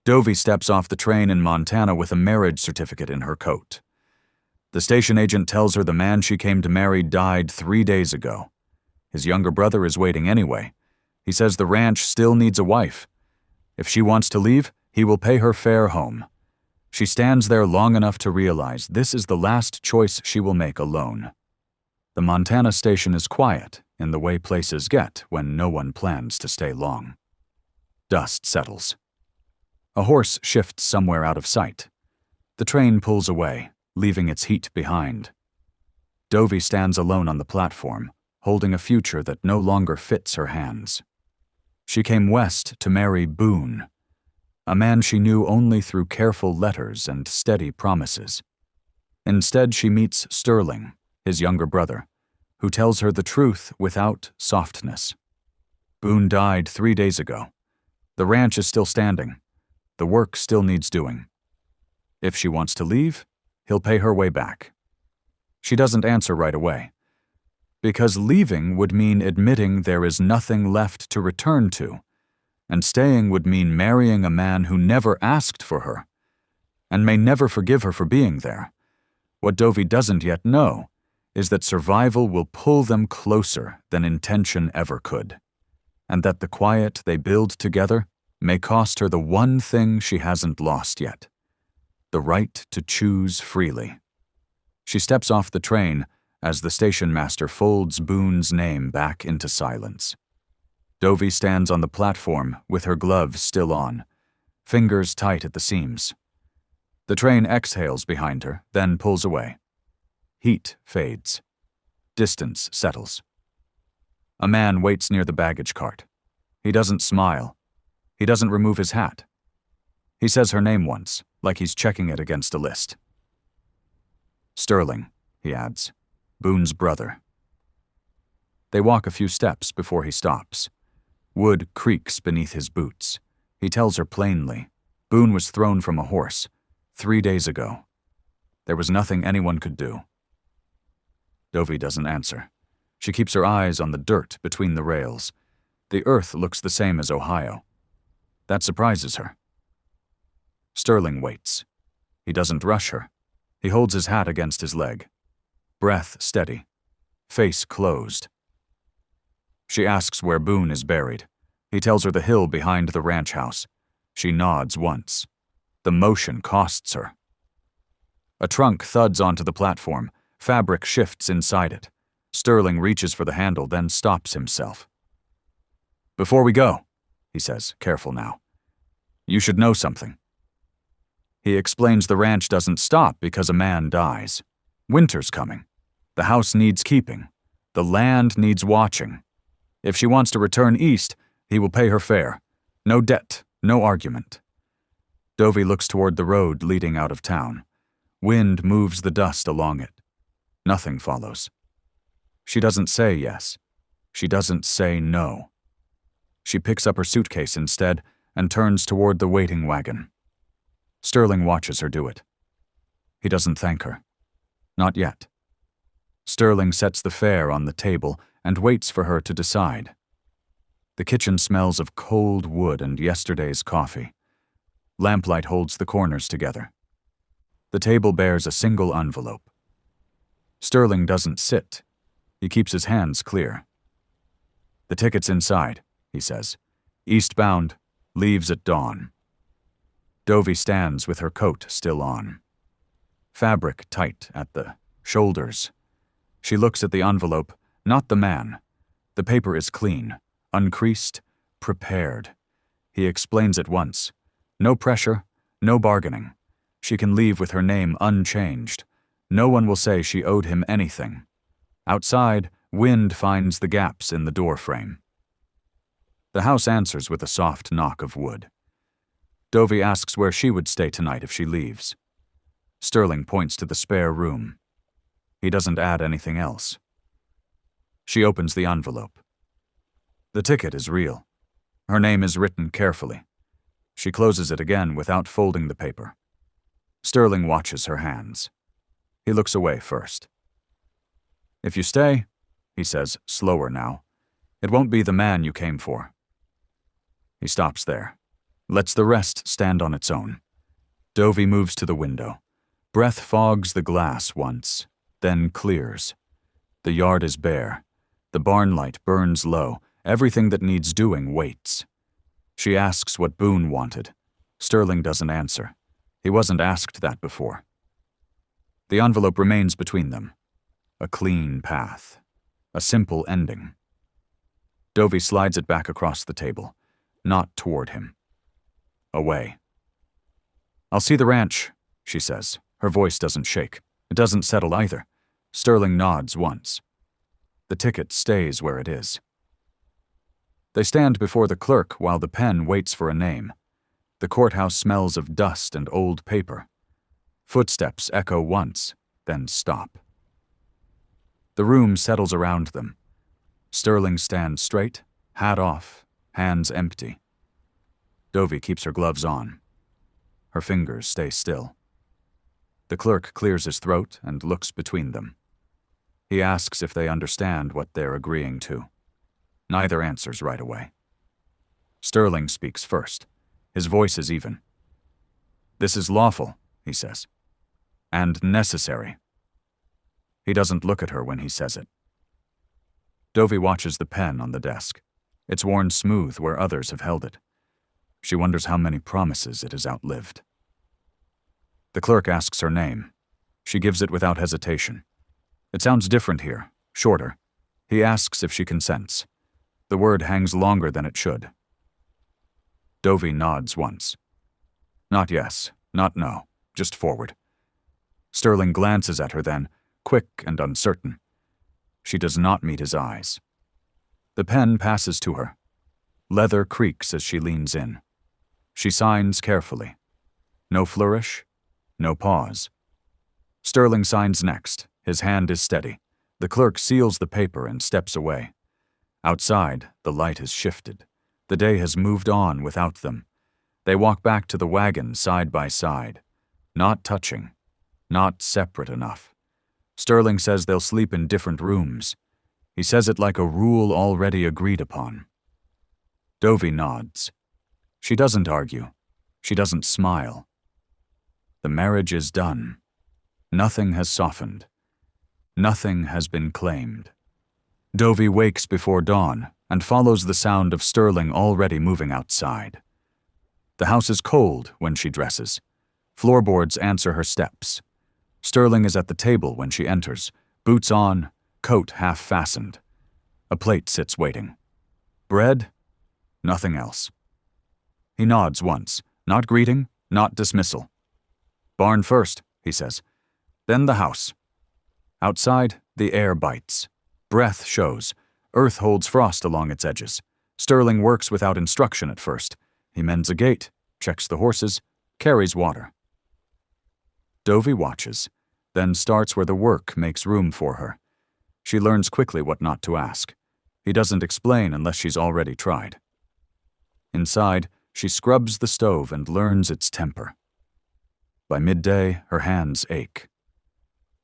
Dovey steps off the train in Montana with a marriage certificate in her coat. The station agent tells her the man she came to marry died 3 days ago. His younger brother is waiting anyway. He says the ranch still needs a wife. If she wants to leave, he will pay her fare home. She stands there long enough to realize this is the last choice she will make alone. The Montana station is quiet in the way places get when no one plans to stay long. Dust settles. A horse shifts somewhere out of sight. The train pulls away, leaving its heat behind. Dovey stands alone on the platform, holding a future that no longer fits her hands. She came west to marry Boone, a man she knew only through careful letters and steady promises. Instead, she meets Sterling, his younger brother, who tells her the truth without softness. Boone died 3 days ago. The ranch is still standing. The work still needs doing. If she wants to leave, he'll pay her way back. She doesn't answer right away, because leaving would mean admitting there is nothing left to return to, and staying would mean marrying a man who never asked for her, and may never forgive her for being there. What Dovey doesn't yet know is that survival will pull them closer than intention ever could, and that the quiet they build together may cost her the one thing she hasn't lost yet: the right to choose freely. She steps off the train as the station master folds Boone's name back into silence. Dovey stands on the platform with her gloves still on, fingers tight at the seams. The train exhales behind her, then pulls away. Heat fades. Distance settles. A man waits near the baggage cart. He doesn't smile. He doesn't remove his hat. He says her name once, like he's checking it against a list. Sterling, he adds, Boone's brother. They walk a few steps before he stops. Wood creaks beneath his boots. He tells her plainly, Boone was thrown from a horse 3 days ago. There was nothing anyone could do. Dovey doesn't answer. She keeps her eyes on the dirt between the rails. The earth looks the same as Ohio. That surprises her. Sterling waits. He doesn't rush her. He holds his hat against his leg. Breath steady. Face closed. She asks where Boone is buried. He tells her the hill behind the ranch house. She nods once. The motion costs her. A trunk thuds onto the platform. Fabric shifts inside it. Sterling reaches for the handle, then stops himself. Before we go, he says, careful now, you should know something. He explains the ranch doesn't stop because a man dies. Winter's coming. The house needs keeping. The land needs watching. If she wants to return east, he will pay her fare. No debt, no argument. Dovey looks toward the road leading out of town. Wind moves the dust along it. Nothing follows. She doesn't say yes. She doesn't say no. She picks up her suitcase instead and turns toward the waiting wagon. Sterling watches her do it. He doesn't thank her. Not yet. Sterling sets the fare on the table and waits for her to decide. The kitchen smells of cold wood and yesterday's coffee. Lamplight holds the corners together. The table bears a single envelope. Sterling doesn't sit. He keeps his hands clear. The ticket's inside, he says. Eastbound, leaves at dawn. Dovey stands with her coat still on. Fabric tight at the shoulders. She looks at the envelope, not the man. The paper is clean, uncreased, prepared. He explains it once. No pressure, no bargaining. She can leave with her name unchanged. No one will say she owed him anything. Outside, wind finds the gaps in the door frame. The house answers with a soft knock of wood. Dovey asks where she would stay tonight if she leaves. Sterling points to the spare room. He doesn't add anything else. She opens the envelope. The ticket is real. Her name is written carefully. She closes it again without folding the paper. Sterling watches her hands. He looks away first. If you stay, he says, slower now, it won't be the man you came for. He stops there. lets the rest stand on its own. Dovey moves to the window. Breath fogs the glass once, then clears. The yard is bare. The barn light burns low. Everything that needs doing waits. She asks what Boone wanted. Sterling doesn't answer. He wasn't asked that before. The envelope remains between them. A clean path. A simple ending. Dovey slides it back across the table, not toward him. Away. "I'll see the ranch," she says. Her voice doesn't shake. It doesn't settle either. Sterling nods once. The ticket stays where it is. They stand before the clerk while the pen waits for a name. The courthouse smells of dust and old paper. Footsteps echo once, then stop. The room settles around them. Sterling stands straight, hat off, hands empty. Dovey keeps her gloves on. Her fingers stay still. The clerk clears his throat and looks between them. He asks if they understand what they're agreeing to. Neither answers right away. Sterling speaks first. His voice is even. "This is lawful," he says, "and necessary." He doesn't look at her when he says it. Dovey watches the pen on the desk. It's worn smooth where others have held it. She wonders how many promises it has outlived. The clerk asks her name. She gives it without hesitation. It sounds different here, shorter. He asks if she consents. The word hangs longer than it should. Dovey nods once. Not yes, not no, just forward. Sterling glances at her then, quick and uncertain. She does not meet his eyes. The pen passes to her. Leather creaks as she leans in. She signs carefully. No flourish, no pause. Sterling signs next. His hand is steady. The clerk seals the paper and steps away. Outside, the light has shifted. The day has moved on without them. They walk back to the wagon side by side. Not touching. Not separate enough. Sterling says they'll sleep in different rooms. He says it like a rule already agreed upon. Dovey nods. She doesn't argue. She doesn't smile. The marriage is done. Nothing has softened. Nothing has been claimed. Dovey wakes before dawn and follows the sound of Sterling already moving outside. The house is cold when she dresses. Floorboards answer her steps. Sterling is at the table when she enters, boots on, coat half fastened. A plate sits waiting. Bread? Nothing else. He nods once, not greeting, not dismissal. Barn first, he says. Then the house. Outside, the air bites. Breath shows. Earth holds frost along its edges. Sterling works without instruction at first. He mends a gate, checks the horses, carries water. Dovey watches, then starts where the work makes room for her. She learns quickly what not to ask. He doesn't explain unless she's already tried. Inside, she scrubs the stove and learns its temper. By midday, her hands ache.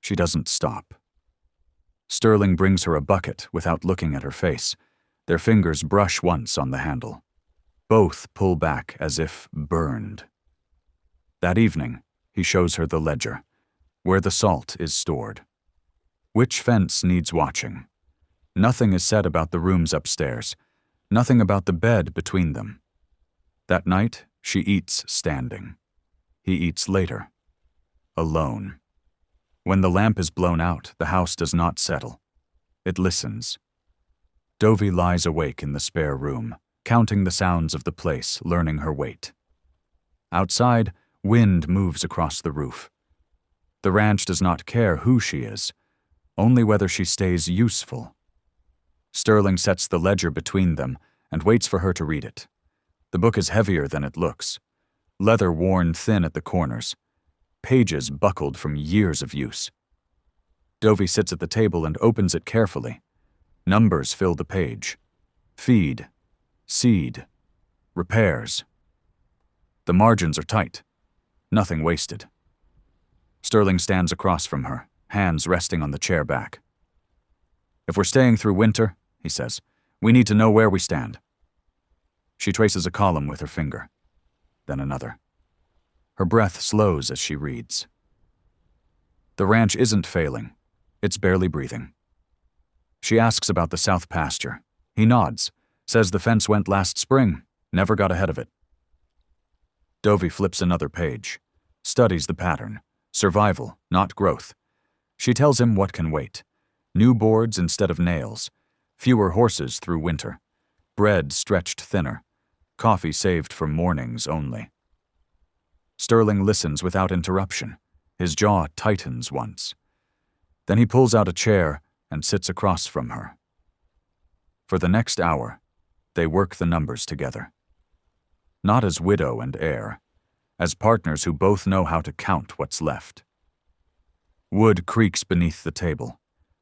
She doesn't stop. Sterling brings her a bucket without looking at her face. Their fingers brush once on the handle. Both pull back as if burned. That evening, he shows her the ledger, where the salt is stored. Which fence needs watching? Nothing is said about the rooms upstairs. Nothing about the bed between them. That night, she eats standing. He eats later. Alone. When the lamp is blown out, the house does not settle. It listens. Dovey lies awake in the spare room, counting the sounds of the place, learning her weight. Outside, wind moves across the roof. The ranch does not care who she is, only whether she stays useful. Sterling sets the ledger between them and waits for her to read it. The book is heavier than it looks. Leather worn thin at the corners. Pages buckled from years of use. Dovey sits at the table and opens it carefully. Numbers fill the page. Feed. Seed. Repairs. The margins are tight. Nothing wasted. Sterling stands across from her, hands resting on the chair back. If we're staying through winter, he says, we need to know where we stand. She traces a column with her finger. then another. Her breath slows as she reads. The ranch isn't failing. It's barely breathing. She asks about the south pasture. He nods, says the fence went last spring, never got ahead of it. Dovey flips another page, studies the pattern. Survival, not growth. She tells him what can wait. New boards instead of nails. Fewer horses through winter. Bread stretched thinner. Coffee saved for mornings only. Sterling listens without interruption. His jaw tightens once. Then he pulls out a chair and sits across from her. For the next hour, they work the numbers together. Not as widow and heir, as partners who both know how to count what's left. Wood creaks beneath the table.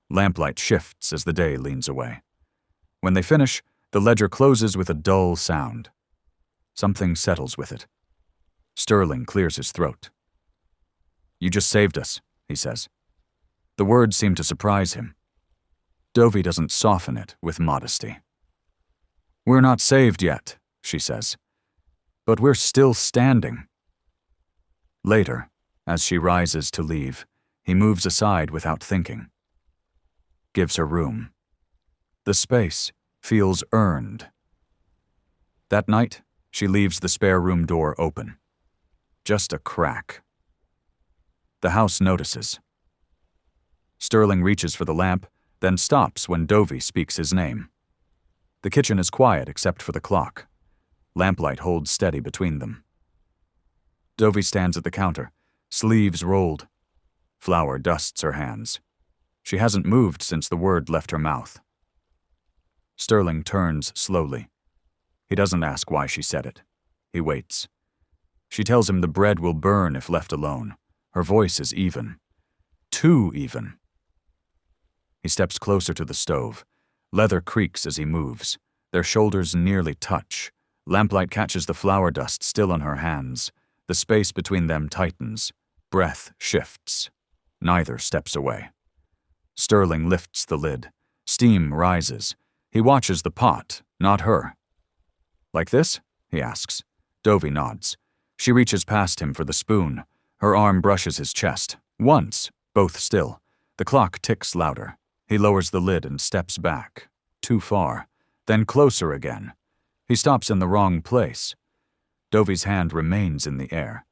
Lamplight shifts as the day leans away. When they finish, the ledger closes with a dull sound. Something settles with it. Sterling clears his throat. "You just saved us," he says. The words seem to surprise him. Dovey doesn't soften it with modesty. "We're not saved yet," she says. "But we're still standing." Later, as she rises to leave, he moves aside without thinking. Gives her room. The space feels earned. That night, she leaves the spare room door open. Just a crack. The house notices. Sterling reaches for the lamp, then stops when Dovey speaks his name. The kitchen is quiet except for the clock. Lamplight holds steady between them. Dovey stands at the counter, sleeves rolled. Flour dusts her hands. She hasn't moved since the word left her mouth. Sterling turns slowly. He doesn't ask why she said it. He waits. She tells him the bread will burn if left alone. Her voice is even. Too even. He steps closer to the stove. Leather creaks as he moves. Their shoulders nearly touch. Lamplight catches the flour dust still on her hands. The space between them tightens. Breath shifts. Neither steps away. Sterling lifts the lid. Steam rises. He watches the pot, not her. "Like this?" he asks. Dovey nods. She reaches past him for the spoon. Her arm brushes his chest. Once, both still. The clock ticks louder. He lowers the lid and steps back. Too far. Then closer again. He stops in the wrong place. Dovey's hand remains in the air.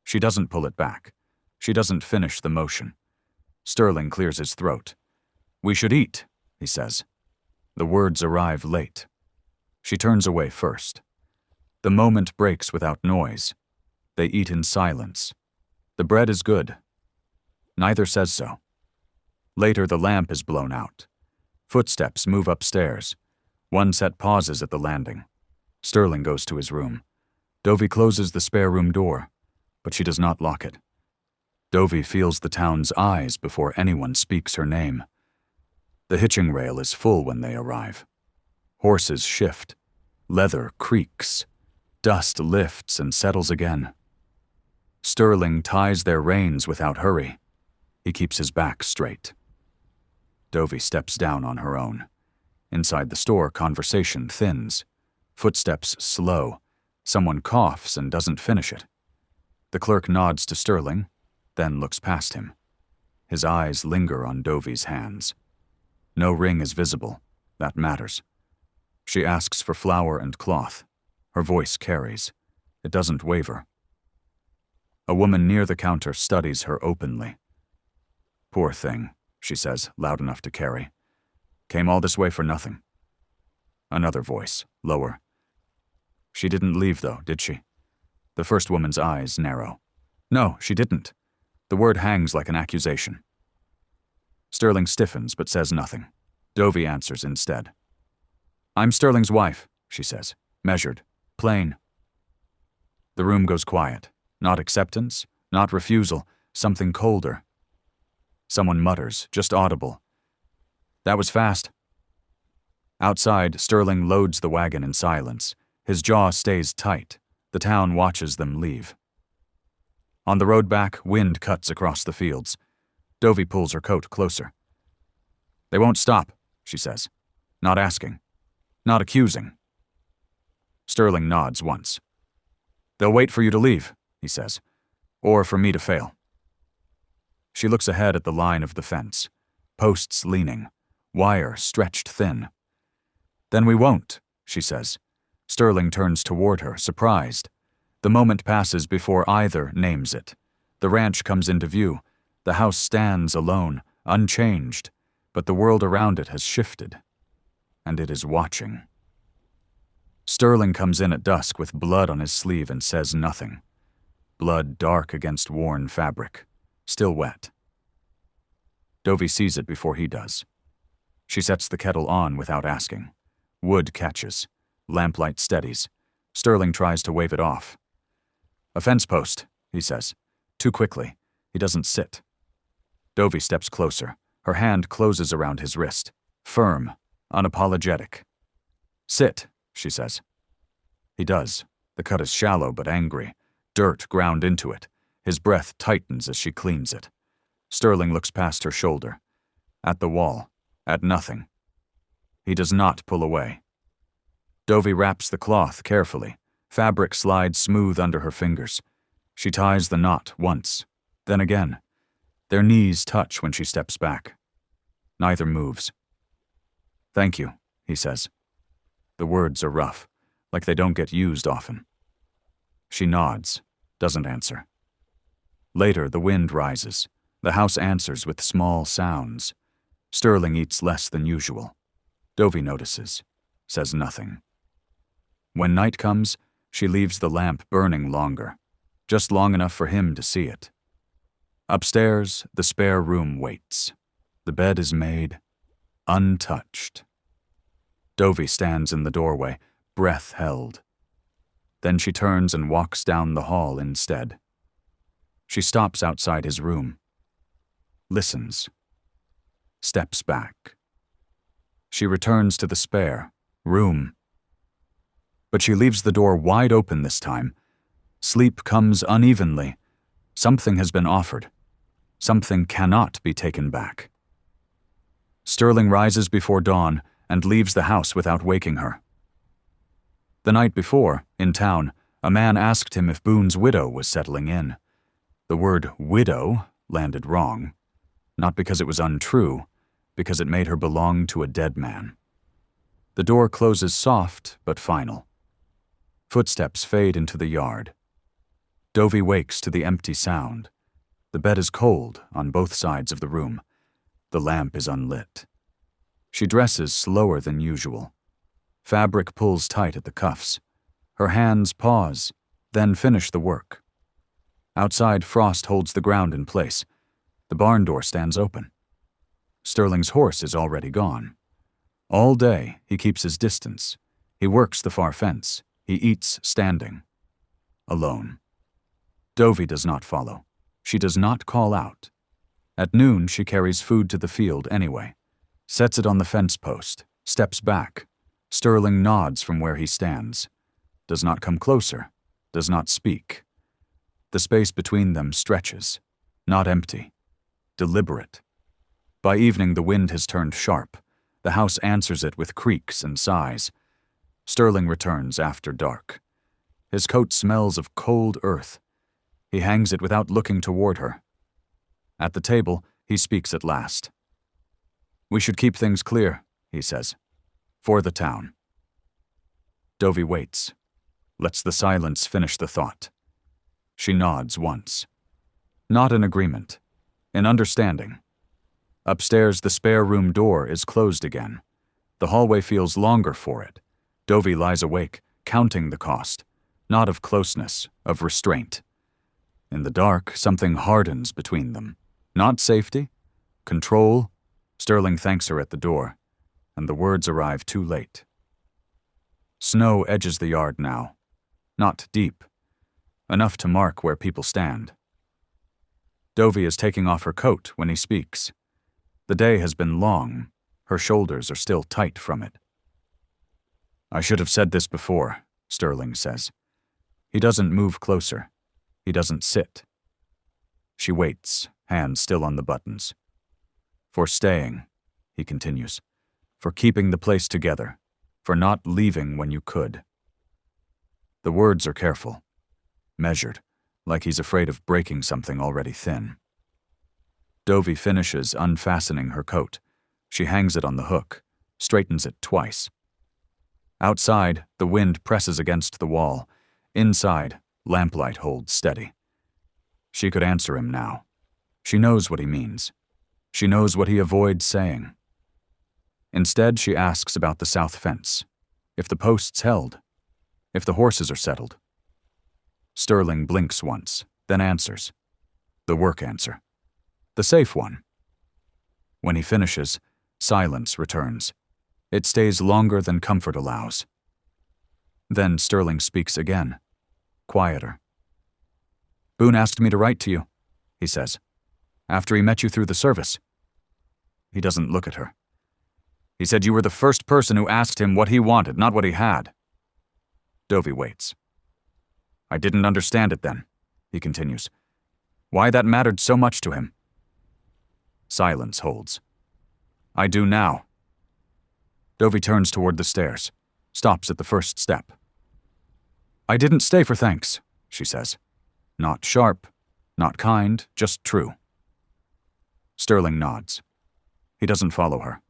She doesn't pull it back. She doesn't finish the motion. Sterling clears his throat. "We should eat," he says. The words arrive late. She turns away first. The moment breaks without noise. They eat in silence. The bread is good. Neither says so. Later, the lamp is blown out. Footsteps move upstairs. One set pauses at the landing. Sterling goes to his room. Dovey closes the spare room door, but she does not lock it. Dovey feels the town's eyes before anyone speaks her name. The hitching rail is full when they arrive. Horses shift. Leather creaks. Dust lifts and settles again. Sterling ties their reins without hurry. He keeps his back straight. Dovey steps down on her own. Inside the store, conversation thins. Footsteps slow. Someone coughs and doesn't finish it. The clerk nods to Sterling, then looks past him. His eyes linger on Dovey's hands. No ring is visible. That matters. She asks for flour and cloth. Her voice carries. It doesn't waver. A woman near the counter studies her openly. "Poor thing," she says, loud enough to carry. "Came all this way for nothing." Another voice, lower. "She didn't leave, though, did she?" The first woman's eyes narrow. "No, she didn't." The word hangs like an accusation. Sterling stiffens but says nothing. Dovey answers instead. "I'm Sterling's wife," she says, measured, plain. The room goes quiet. Not acceptance, not refusal, something colder. Someone mutters, just audible. "That was fast." Outside, Sterling loads the wagon in silence. His jaw stays tight. The town watches them leave. On the road back, wind cuts across the fields. Dovey pulls her coat closer. "They won't stop," she says. Not asking. Not accusing. Sterling nods once. They'll wait for you to leave, he says, or for me to fail. She looks ahead at the line of the fence, posts leaning, wire stretched thin. Then we won't, she says. Sterling turns toward her, surprised. The moment passes before either names it. The ranch comes into view. The house stands alone, unchanged, but the world around it has shifted, and it is watching. Sterling comes in at dusk with blood on his sleeve and says nothing. Blood dark against worn fabric, still wet. Dovey sees it before he does. She sets the kettle on without asking. Wood catches. Lamplight steadies. Sterling tries to wave it off. A fence post, he says. Too quickly. He doesn't sit. Dovey steps closer. Her hand closes around his wrist. Firm, unapologetic. Sit, she says. He does. The cut is shallow but angry. Dirt ground into it. His breath tightens as she cleans it. Sterling looks past her shoulder. At the wall. At nothing. He does not pull away. Dovey wraps the cloth carefully. Fabric slides smooth under her fingers. She ties the knot once, then again. Their knees touch when she steps back. Neither moves. Thank you, he says. The words are rough, like they don't get used often. She nods, doesn't answer. Later, the wind rises. The house answers with small sounds. Sterling eats less than usual. Dovey notices, says nothing. When night comes, she leaves the lamp burning longer, just long enough for him to see it. Upstairs, the spare room waits. The bed is made, untouched. Dovey stands in the doorway, breath held. Then she turns and walks down the hall instead. She stops outside his room. Listens. Steps back. She returns to the spare room. But she leaves the door wide open this time. Sleep comes unevenly. Something has been offered. Something cannot be taken back. Sterling rises before dawn and leaves the house without waking her. The night before, in town, a man asked him if Boone's widow was settling in. The word widow landed wrong, not because it was untrue, because it made her belong to a dead man. The door closes soft but final. Footsteps fade into the yard. Dovey wakes to the empty sound. The bed is cold on both sides of the room. The lamp is unlit. She dresses slower than usual. Fabric pulls tight at the cuffs. Her hands pause, then finish the work. Outside, frost holds the ground in place. The barn door stands open. Sterling's horse is already gone. All day, he keeps his distance. He works the far fence. He eats standing. Alone. Dovey does not follow. She does not call out. At noon, she carries food to the field anyway. Sets it on the fence post. Steps back. Sterling nods from where he stands. Does not come closer. Does not speak. The space between them stretches. Not empty. Deliberate. By evening, the wind has turned sharp. The house answers it with creaks and sighs. Sterling returns after dark. His coat smells of cold earth. He hangs it without looking toward her. At the table, he speaks at last. We should keep things clear, he says. For the town. Dovey waits. Lets the silence finish the thought. She nods once. Not in agreement. In understanding. Upstairs, the spare room door is closed again. The hallway feels longer for it. Dovey lies awake, counting the cost. Not of closeness, of restraint. In the dark, something hardens between them. Not safety. Control. Sterling thanks her at the door, and the words arrive too late. Snow edges the yard now. Not deep. Enough to mark where people stand. Dovey is taking off her coat when he speaks. The day has been long. Her shoulders are still tight from it. I should have said this before, Sterling says. He doesn't move closer. He doesn't sit. She waits, hands still on the buttons. For staying, he continues. For keeping the place together. For not leaving when you could. The words are careful. measured, like he's afraid of breaking something already thin. Dovey finishes unfastening her coat. She hangs it on the hook, straightens it twice. Outside, the wind presses against the wall. Inside, lamplight holds steady. She could answer him now. She knows what he means. She knows what he avoids saying. Instead, she asks about the south fence. If the post's held. If the horses are settled. Sterling blinks once, then answers. The work answer. The safe one. When he finishes, silence returns. It stays longer than comfort allows. Then Sterling speaks again, quieter. Boone asked me to write to you, he says, after he met you through the service. He doesn't look at her. He said you were the first person who asked him what he wanted, not what he had. Dovey waits. I didn't understand it then, he continues. Why that mattered so much to him. Silence holds. I do now. Dovey turns toward the stairs, stops at the first step. I didn't stay for thanks, she says. Not sharp, not kind, just true. Sterling nods. He doesn't follow her.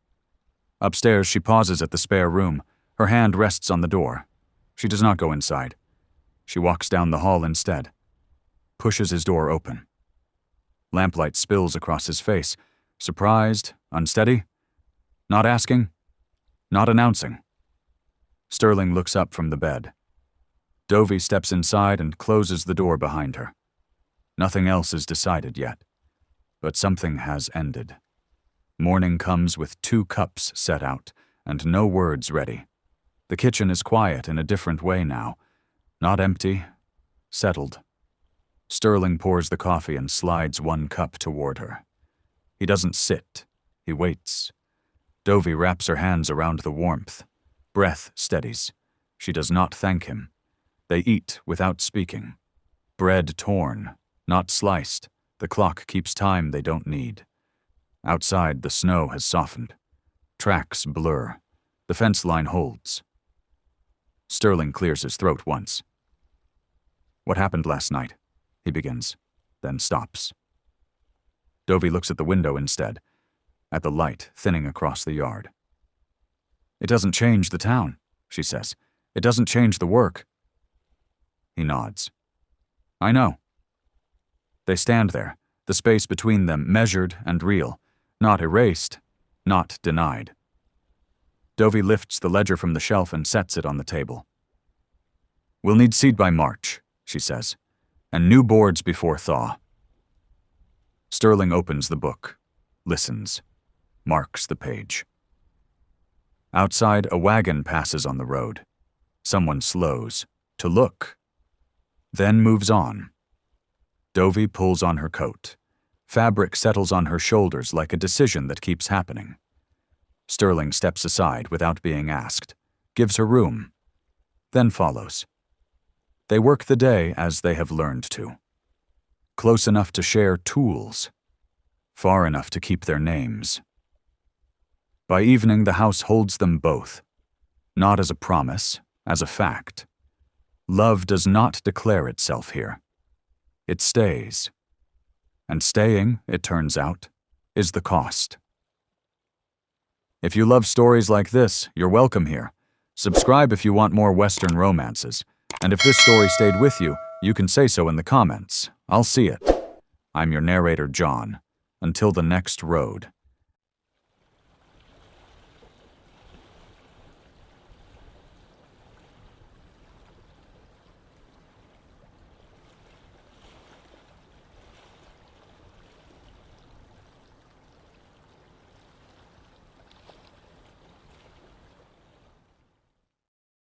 Upstairs, she pauses at the spare room. Her hand rests on the door. She does not go inside. She walks down the hall instead. Pushes his door open. Lamplight spills across his face. Surprised, unsteady. Not asking. Not announcing. Sterling looks up from the bed. Dovey steps inside and closes the door behind her. Nothing else is decided yet. But something has ended. Morning comes with 2 cups set out, and no words ready. The kitchen is quiet in a different way now. Not empty, settled. Sterling pours the coffee and slides 1 cup toward her. He doesn't sit. He waits. Dovey wraps her hands around the warmth. Breath steadies. She does not thank him. They eat without speaking. Bread torn, not sliced. The clock keeps time they don't need. Outside, the snow has softened. Tracks blur. The fence line holds. Sterling clears his throat once. What happened last night? He begins, then stops. Dovey looks at the window instead, at the light thinning across the yard. It doesn't change the town, she says. It doesn't change the work. He nods. I know. They stand there, the space between them measured and real, not erased, not denied. Dovey lifts the ledger from the shelf and sets it on the table. We'll need seed by March, she says, and new boards before thaw. Sterling opens the book, listens, marks the page. Outside, a wagon passes on the road. Someone slows, to look, then moves on. Dovey pulls on her coat. Fabric settles on her shoulders like a decision that keeps happening. Sterling steps aside without being asked, gives her room, then follows. They work the day as they have learned to. Close enough to share tools, far enough to keep their names. By evening, the house holds them both, not as a promise, as a fact. Love does not declare itself here. It stays. And staying, it turns out, is the cost. If you love stories like this, you're welcome here. Subscribe if you want more Western romances. And if this story stayed with you, you can say so in the comments. I'll see it. I'm your narrator, John. Until the next road.